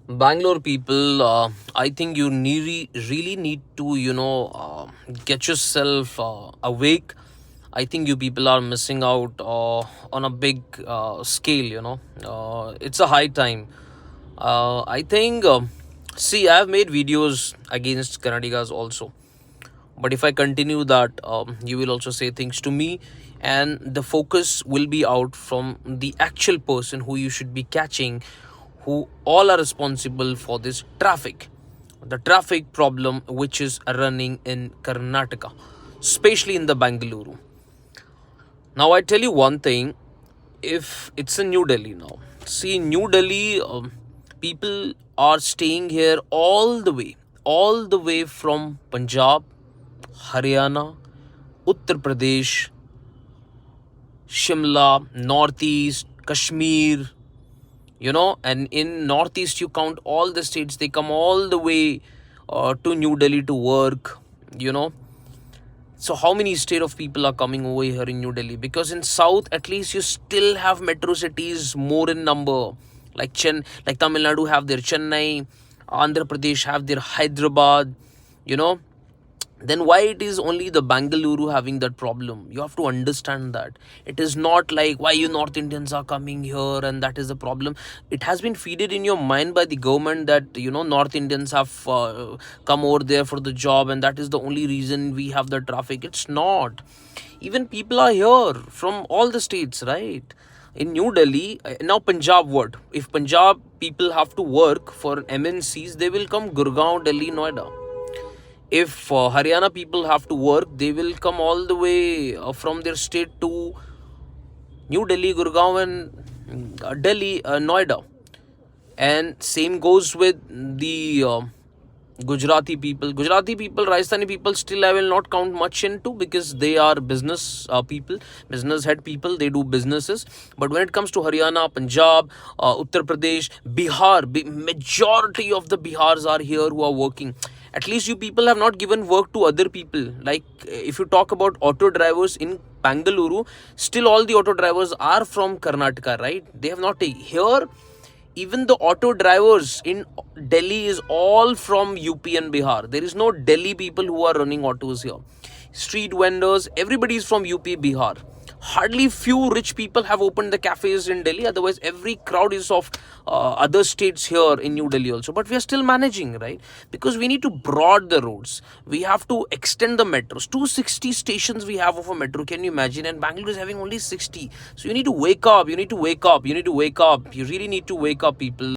Bangalore people, I think you really need to, get yourself awake. I think you people are missing out on a big scale, it's a high time. I think, see, I have made videos against Kannadigas also. But if I continue that, you will also say things to me, and the focus will be out from the actual person who you should be catching, who all are responsible for this traffic, the traffic problem which is running in Karnataka, especially in the Bangalore. Now, I tell you one thing, if it's in New Delhi now, see, in New Delhi, people are staying here all the way from Punjab, Haryana, Uttar Pradesh, Shimla, Northeast, Kashmir, and in Northeast, you count all the states, they come all the way to New Delhi to work, you know. So, how many state of people are coming over here in New Delhi? Because in South, at least you still have metro cities more in number, like Tamil Nadu have their Chennai, Andhra Pradesh have their Hyderabad, you know then why it is only the Bangalore having that problem? You have to understand that it is not like why you North Indians are coming here and that is the problem. It has been feeded in your mind by the government that North Indians have come over there for the job and that is the only reason we have the traffic. It's not. Even people are here from all the states, right? In New Delhi, now Punjab, what if Punjab people have to work for MNCs? They will come Gurgaon, Delhi, Noida. If Haryana people have to work, they will come all the way from their state to New Delhi, Gurgaon, and Delhi, Noida. And same goes with the Gujarati people. Gujarati people, Rajasthani people, still I will not count much into because they are business people, business head people. They do businesses. But when it comes to Haryana, Punjab, Uttar Pradesh, Bihar, majority of the Bihars are here who are working. At least you people have not given work to other people. Like if you talk about auto drivers in Bangalore, still all the auto drivers are from Karnataka, right? They have not here. Even the auto drivers in Delhi is all from UP and Bihar. There is no Delhi people who are running autos here. Street vendors, everybody is from UP, Bihar. Hardly few rich people have opened the cafes in Delhi. Otherwise, every crowd is of other states here in New Delhi also. But we are still managing, right? Because we need to broad the roads. We have to extend the metros. 260 stations we have of a metro. Can you imagine? And Bangalore is having only 60. So you need to wake up. You need to wake up. You need to wake up. You really need to wake up, people.